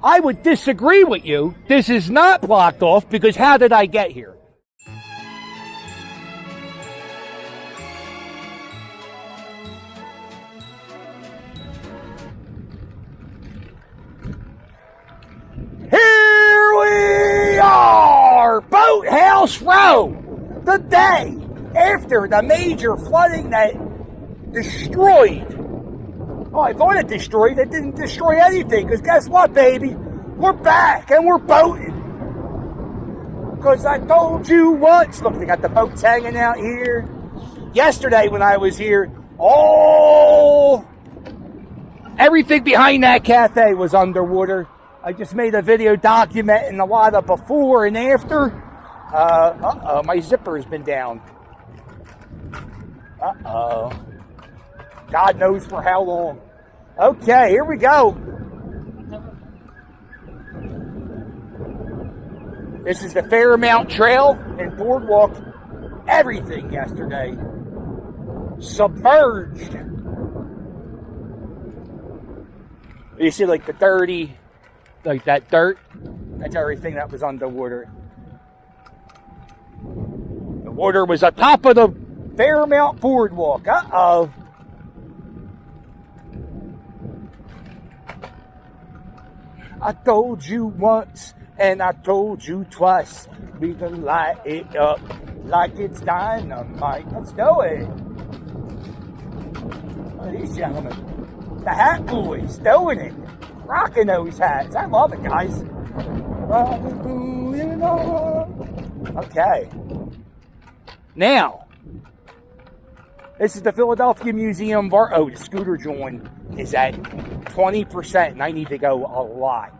I would disagree with you. This is not blocked off because how did I get here? Here we are, Boathouse Row, the day after the major flooding that destroyed. Oh, I thought it destroyed. It didn't destroy anything, because guess what, baby? We're back, and we're boating. Because I told you once. Look, they got the boats hanging out here. Yesterday when I was here, everything behind that cafe was underwater. I just made a video documenting a lot of before and after. My zipper has been down. God knows for how long. Okay, here we go. This is the Fairmount Trail and Boardwalk. Everything yesterday submerged. You see like the dirty, like that dirt, that's everything that was underwater. The water was on top of the Fairmount Boardwalk. I told you once, and I told you twice, we can light it up like it's dynamite. Let's do it. Oh, these gentlemen, the Hat Boys, doing it, rocking those hats. I love it, guys. Okay. Now, this is the Philadelphia Museum of Art. Oh, the scooter joint is at 20%, and I need to go a lot.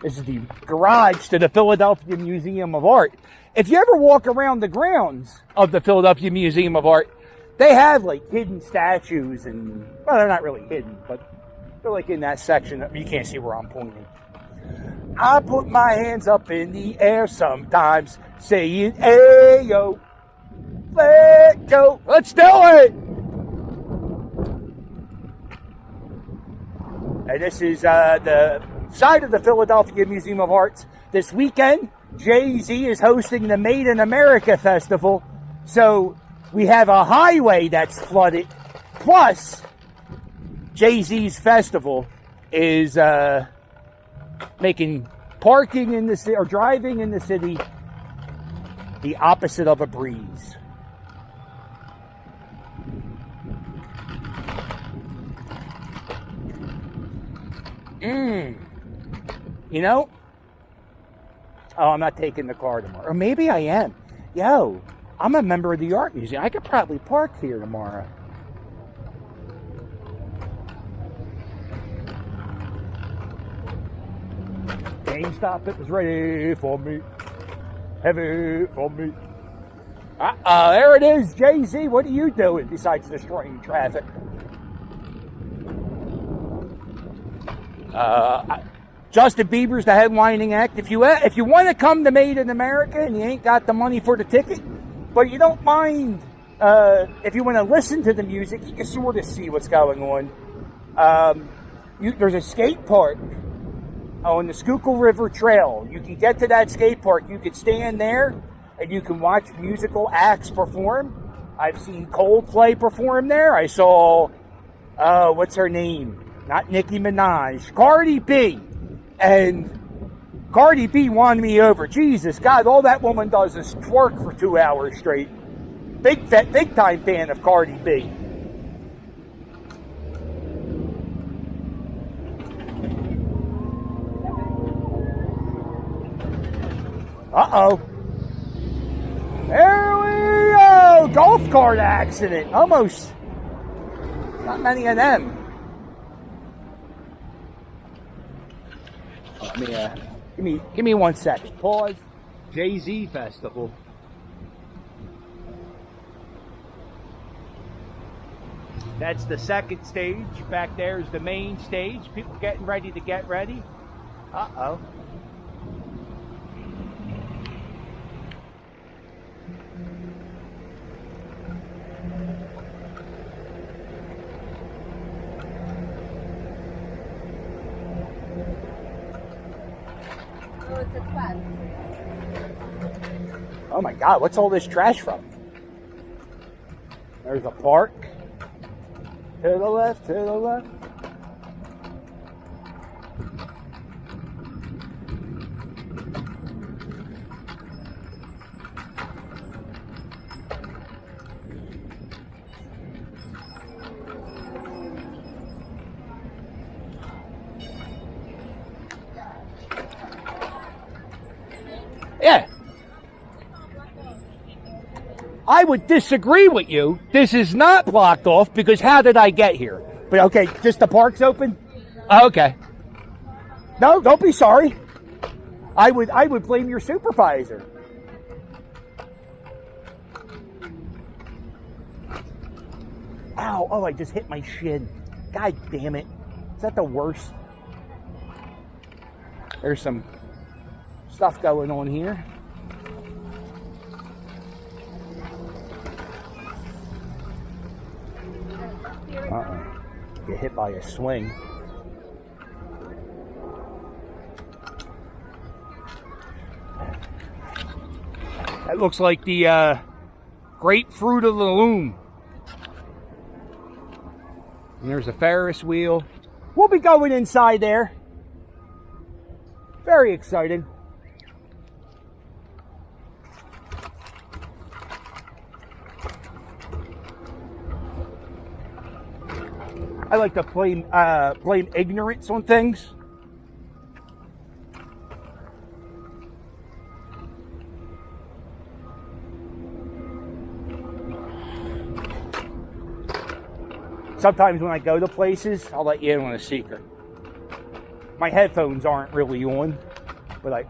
This is the garage to the Philadelphia Museum of Art. If you ever walk around the grounds of the Philadelphia Museum of Art, they have like hidden statues, and well, they're not really hidden, but they're like in that section. You can't see where I'm pointing. I put my hands up in the air sometimes, saying, "Hey yo, let go, let's do it." And this is the side of the Philadelphia Museum of Arts. This weekend, Jay-Z is hosting the Made in America Festival. So we have a highway that's flooded. Plus, Jay-Z's festival is making parking in the city, or driving in the city, the opposite of a breeze. You know? Oh, I'm not taking the car tomorrow. Or maybe I am. Yo, I'm a member of the art museum. I could probably park here tomorrow. GameStop, it was ready for me. Heavy for me. There it is, Jay-Z. What are you doing besides destroying traffic? Justin Bieber's the headlining act. If you want to come to Made in America and you ain't got the money for the ticket, but you don't mind, if you want to listen to the music, you can sort of see what's going on. There's a skate park on the Schuylkill River Trail. You can get to that skate park. You can stand there and you can watch musical acts perform. I've seen Coldplay perform there. I saw, what's her name? Not Nicki Minaj. Cardi B. And Cardi B won me over. Jesus, God, all that woman does is twerk for 2 hours straight. Big time fan of Cardi B. Uh-oh. There we go. Golf cart accident. Almost. Not many of them. Give me 1 second. Pause. Jay-Z Festival. That's the second stage. Back there is the main stage. People getting ready to get ready. Uh-oh. Oh my God, what's all this trash from? There's a park. To the left, to the left. Yeah. I would disagree with you. This is not blocked off because how did I get here? But okay, just the park's open? Okay. No, don't be sorry. I would blame your supervisor. Ow, oh, I just hit my shin. God damn it. Is that the worst? There's some stuff going on here. Get hit by a swing. That looks like the grapefruit of the loom. And there's a Ferris wheel. We'll be going inside there. Very excited. I like to blame ignorance on things. Sometimes when I go to places, I'll let you in on a secret. My headphones aren't really on, but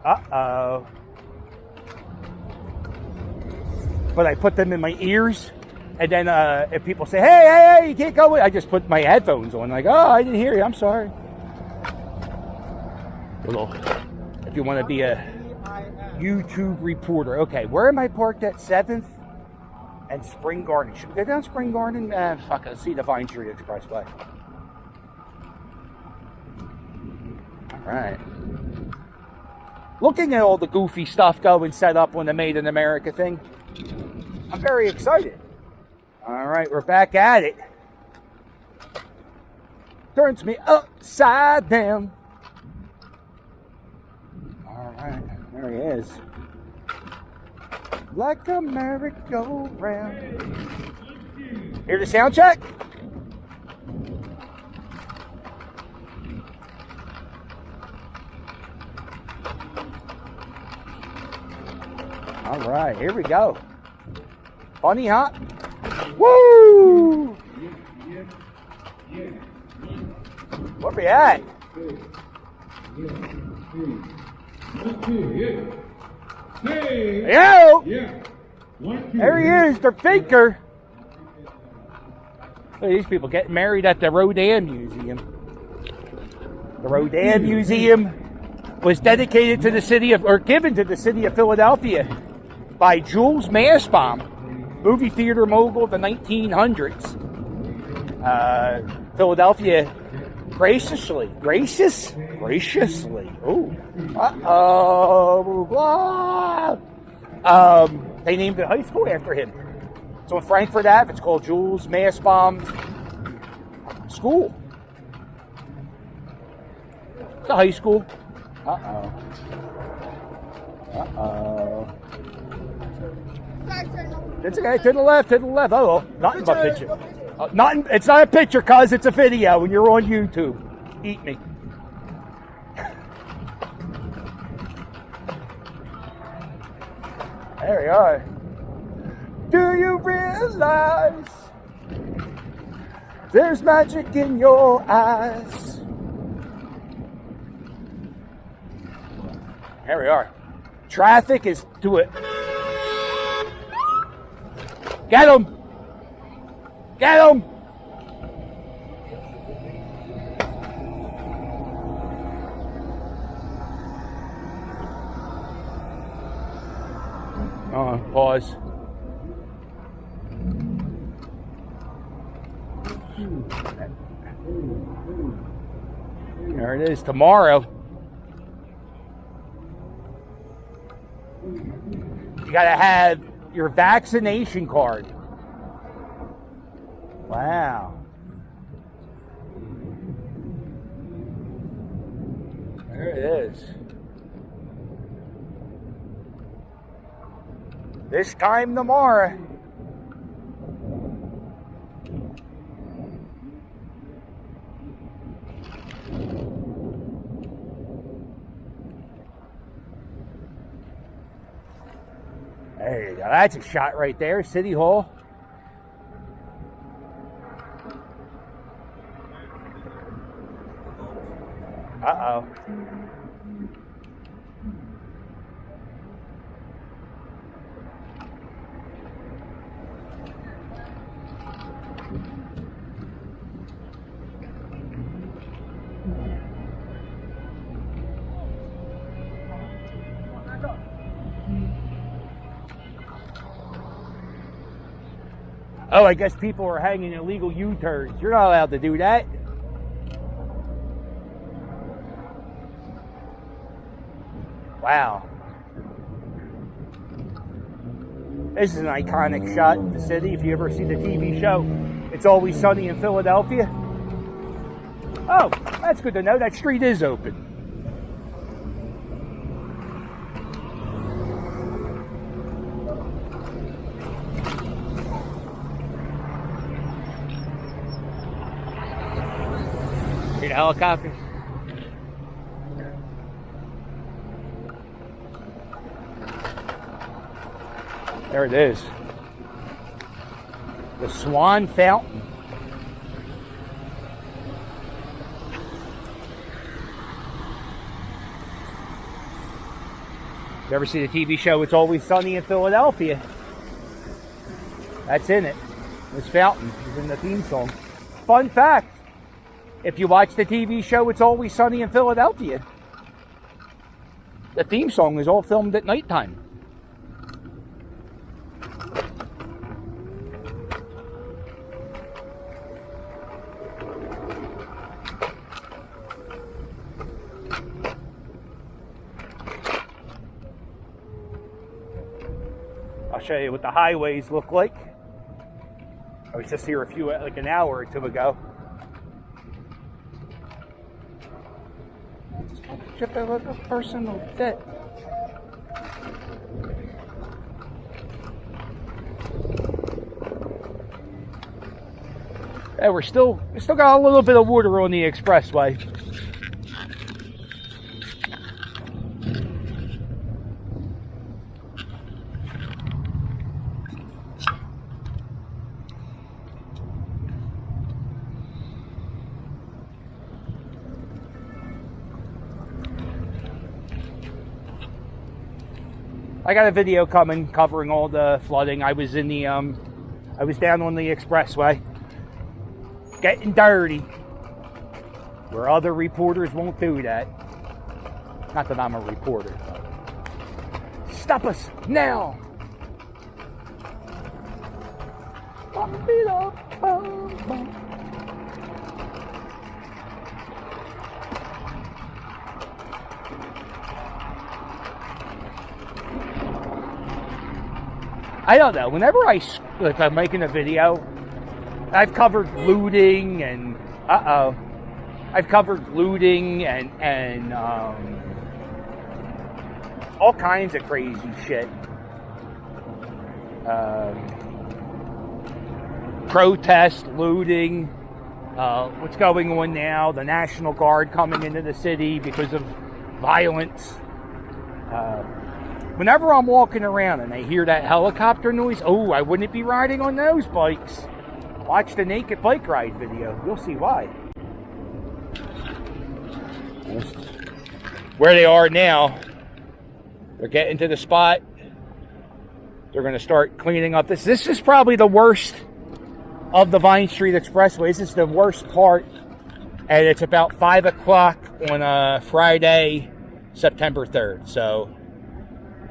but I put them in my ears. And then if people say, hey, you can't go in, I just put my headphones on. Like, oh, I didn't hear you. I'm sorry. If you want to be a YouTube reporter. Okay, where am I parked at? 7th and Spring Garden. Should we go down Spring Garden? Fuck, let's see the Vine Street Expressway. All right. Looking at all the goofy stuff going set up on the Made in America thing, I'm very excited. All right, we're back at it. Turns me upside down. All right, there he is. Like a merry-go-round. Hear the sound check? All right, here we go. Funny, huh? Woo! Where we at? Yo! There he is, the faker. Look at these people getting married at the Rodin Museum. The Rodin Museum was dedicated to the city of, or given to the city of Philadelphia by Jules Massebaum, movie theater mogul of the 1900s. Philadelphia graciously, they named a high school after him. It's on Frankfurt Ave. It's called Jules Massebaum School. It's a high school. It's okay. To the left. Oh, nothing but picture. Nothing. It's not a picture, cuz it's a video. When you're on YouTube, eat me. There we are. Do you realize there's magic in your eyes? Here we are. Traffic is to it. Get him! Get him! Pause. There it is, tomorrow. You got to have your vaccination card. Wow. There it is. This time tomorrow. There you go. That's a shot right there. City Hall. Uh-oh. Oh, I guess people are hanging illegal U-turns. You're not allowed to do that. Wow. This is an iconic shot of the city. If you ever see the TV show, It's Always Sunny in Philadelphia. Oh, that's good to know. That street is open. See the helicopters? There it is. The Swan fountain. You ever see the TV show It's Always Sunny in Philadelphia? That's in it. This fountain is in the theme song. Fun fact, if you watch the TV show It's Always Sunny in Philadelphia, the theme song is all filmed at nighttime. I'll show you what the highways look like. I was just here like an hour or two ago. Just a little personal bit. Yeah, we still got a little bit of water on the expressway. I got a video coming covering all the flooding. I was in the I was down on the expressway getting dirty where other reporters won't do that. Not that I'm a reporter. Stop us now. I don't know. Whenever if I'm making a video, I've covered looting and I've covered looting and all kinds of crazy shit. Protest, looting, what's going on now? The National Guard coming into the city because of violence. Whenever I'm walking around and I hear that helicopter noise, oh, I wouldn't be riding on those bikes. Watch the Naked Bike Ride video. You'll see why. Where they are now, they're getting to the spot. They're going to start cleaning up this. This is probably the worst of the Vine Street Expressway. This is the worst part. And it's about 5 o'clock on Friday, September 3rd. So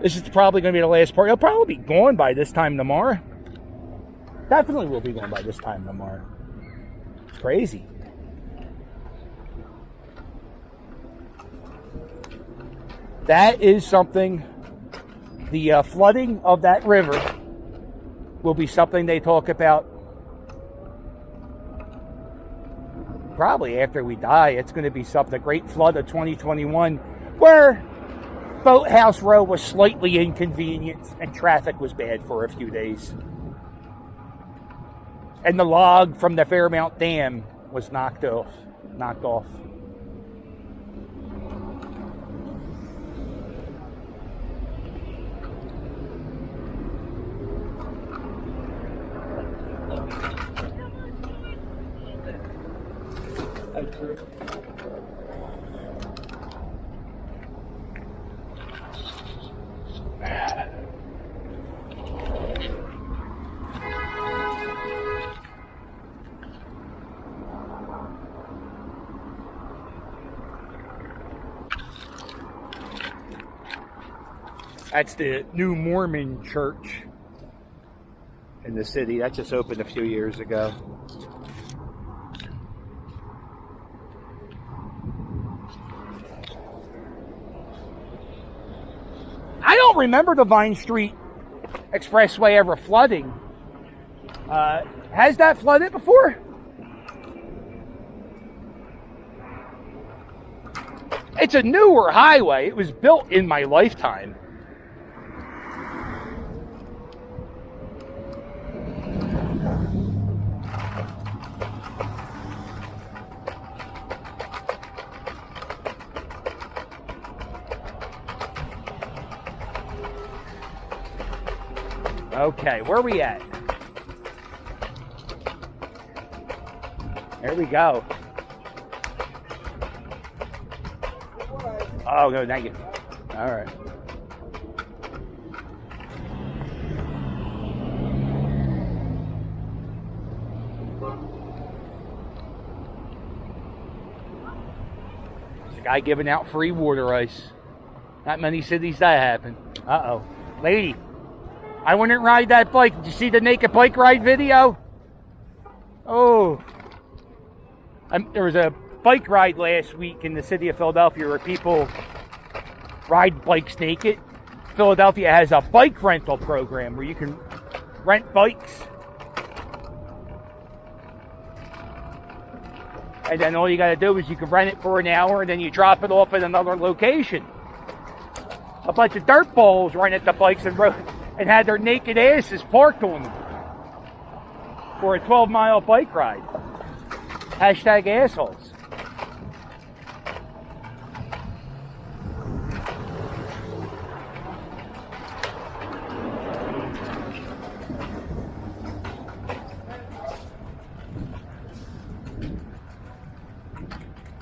this is probably going to be the last part. It'll probably be gone by this time tomorrow. Definitely will be gone by this time tomorrow. It's crazy. That is something the flooding of that river will be something they talk about probably after we die. It's going to be something, the Great Flood of 2021, where Boathouse Row was slightly inconvenienced and traffic was bad for a few days. And the log from the Fairmount Dam was knocked off. That's the new Mormon church in the city. That just opened a few years ago. I don't remember the Vine Street Expressway ever flooding. Has that flooded before? It's a newer highway. It was built in my lifetime. Okay, where are we at? There we go. Oh, no, thank you. All right. There's a guy giving out free water ice. Not many cities that happen. Uh-oh. Lady, I wouldn't ride that bike. Did you see the naked bike ride video? Oh. There was a bike ride last week in the city of Philadelphia where people ride bikes naked. Philadelphia has a bike rental program where you can rent bikes. And then all you got to do is you can rent it for an hour and then you drop it off at another location. A bunch of dirtballs rented the bikes and had their naked asses parked on them for a 12-mile bike ride. Hashtag assholes.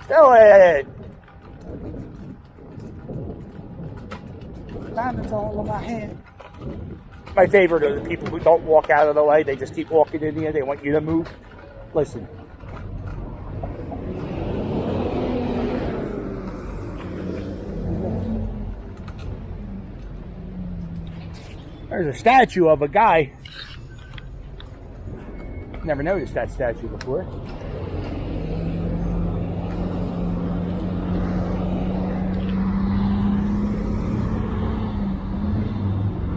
Do it! Diamonds all on my head. My favorite are the people who don't walk out of the way. They just keep walking in here. They want you to move. Listen. There's a statue of a guy. Never noticed that statue before.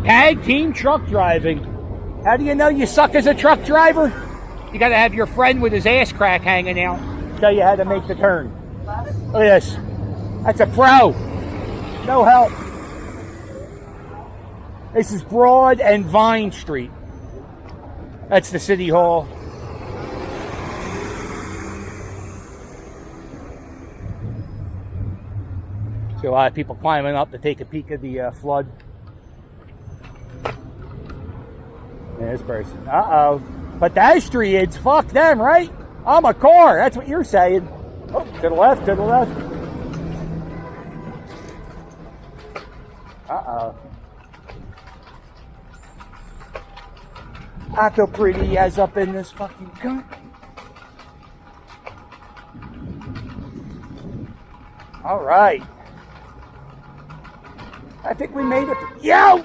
Tag team truck driving. How do you know you suck as a truck driver? You got to have your friend with his ass crack hanging out tell you how to make the turn. Look at this. That's a pro. No help. This is Broad and Vine Street. That's the City Hall. See a lot of people climbing up to take a peek of the flood. This person. Uh-oh. Pedestrians, fuck them, right? I'm a car. That's what you're saying. Oh, to the left, to the left. Uh-oh. I feel pretty as up in this fucking cunt. All right. I think we made it. Yo!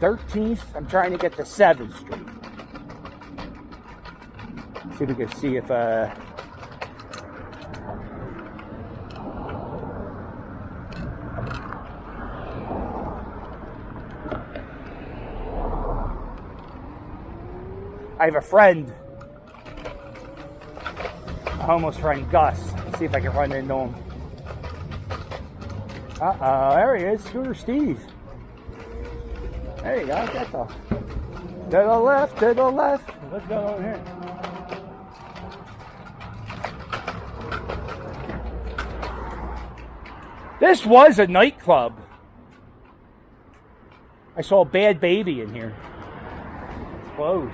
13th. I'm trying to get to 7th Street. See if we can see if I have a friend, a homeless friend, Gus. Let's see if I can run into him. There he is, Scooter Steve. There you go, get off. To the left, to the left. Let's go over here. This was a nightclub. I saw Bad Baby in here. It's closed.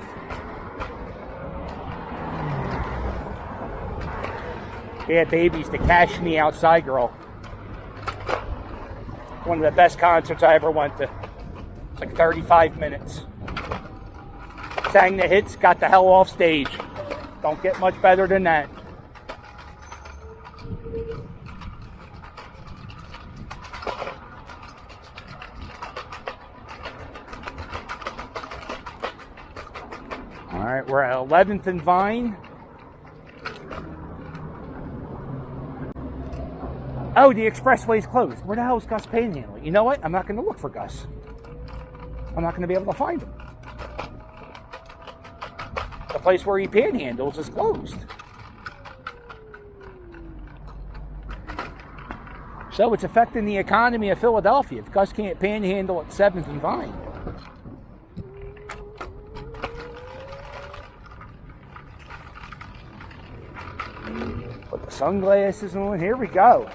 Bad Baby's the Cash Me Outside girl. One of the best concerts I ever went to. It's like 35 minutes. Sang the hits, got the hell off stage. Don't get much better than that. All right, we're at 11th and Vine. Oh, the expressway's closed. Where the hell is Gus panhandling? You know what? I'm not going to look for Gus. I'm not going to be able to find him. The place where he panhandles is closed. So it's affecting the economy of Philadelphia if Gus can't panhandle at 7th and Vine. Put the sunglasses on. Here we go.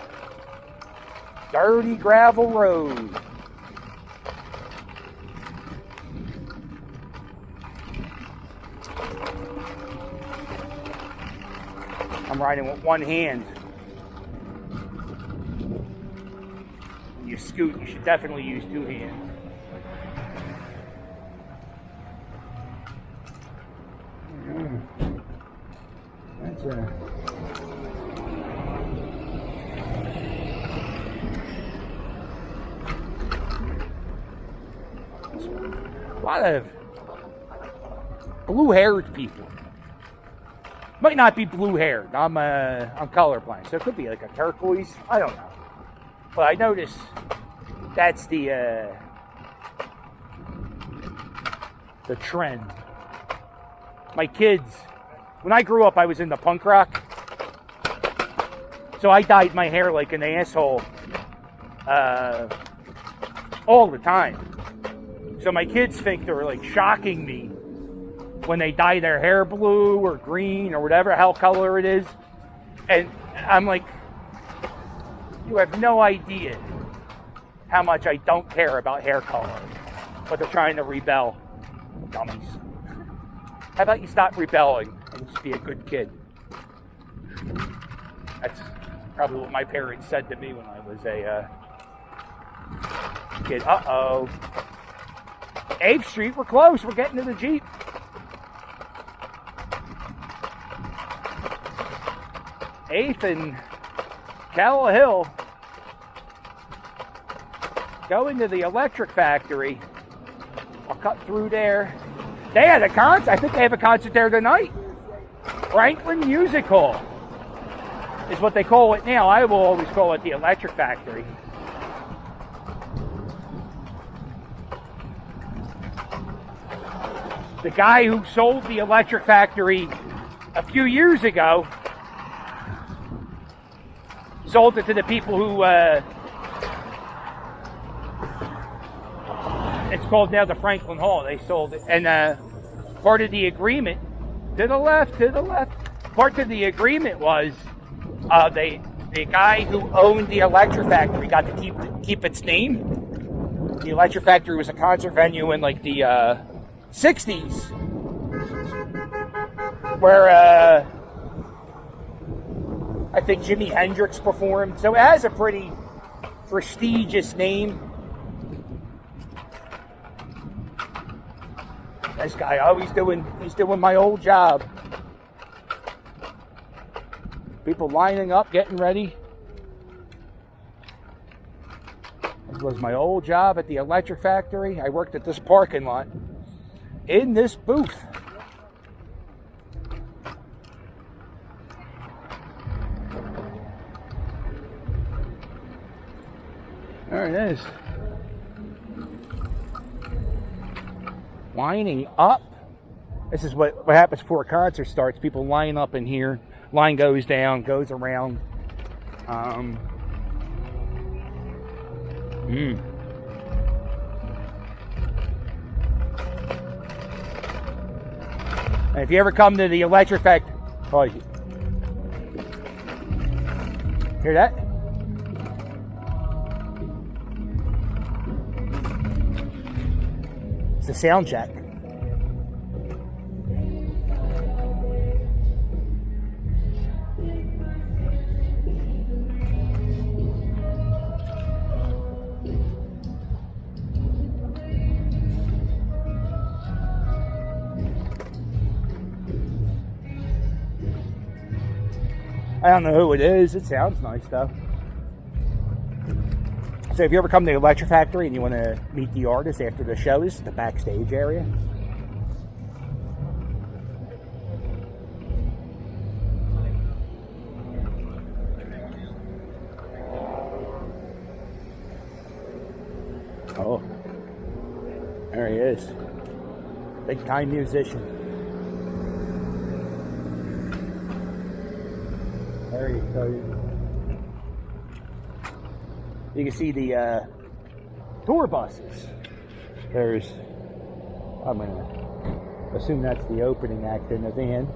Dirty gravel road. I'm riding with one hand. When you scoot, you should definitely use two hands. That's a lot of blue-haired people. Might not be blue-haired. I'm colorblind, so it could be like a turquoise. I don't know. But I notice that's the trend. My kids, when I grew up, I was into punk rock. So I dyed my hair like an asshole all the time. So my kids think they're like shocking me when they dye their hair blue or green or whatever hell color it is. And I'm like, you have no idea how much I don't care about hair color. But they're trying to rebel. Dummies. How about you stop rebelling and just be a good kid? That's probably what my parents said to me when I was a kid. Uh-oh. 8th Street, we're close. We're getting to the Jeep. 8th and Calla Hill. Going to the Electric Factory. I'll cut through there. They had a concert. I think they have a concert there tonight. Franklin Music Hall is what they call it now. I will always call it the Electric Factory. The guy who sold the Electric Factory a few years ago sold it to the people who it's called now the Franklin Hall. They sold it, and part of the agreement, to the left, part of the agreement was the guy who owned the Electric Factory got to keep its name. The Electric Factory was a concert venue in like the 60s, where I think Jimi Hendrix performed. So it has a pretty prestigious name. This guy, oh, he's doing my old job. People lining up, getting ready. This was my old job at the Electric Factory. I worked at this parking lot in this booth. There it is. Lining up. This is what happens before a concert starts. People line up in here. Line goes down, goes around. And if you ever come to the electric factory, oh, hear that? It's a sound check. I don't know who it is. It sounds nice though. So if you ever come to the Electric Factory and you want to meet the artist after the show, this is the backstage area. Oh, there he is. Big time musician. There you go. You can see the tour buses. I'm going to assume that's the opening act in the van.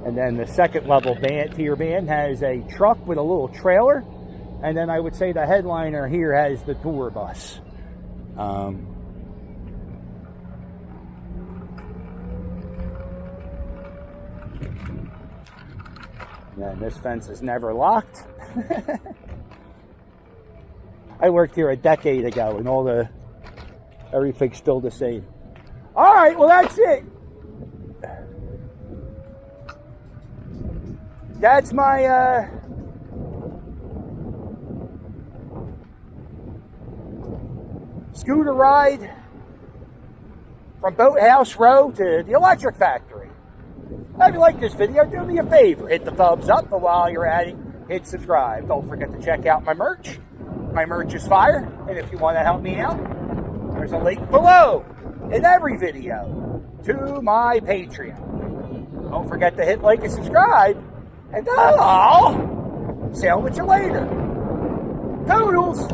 And then the second level tier band has a truck with a little trailer. And then I would say the headliner here has the tour bus. And this fence is never locked. I worked here a decade ago and everything's still the same. All right, well that's it. That's my scooter ride from Boathouse Row to the Electric Factory. If you like this video, do me a favor. Hit the thumbs up, but while you're at it, hit subscribe. Don't forget to check out my merch. My merch is fire, and if you want to help me out, there's a link below in every video to my Patreon. Don't forget to hit like and subscribe, and I'll see you later. Toodles!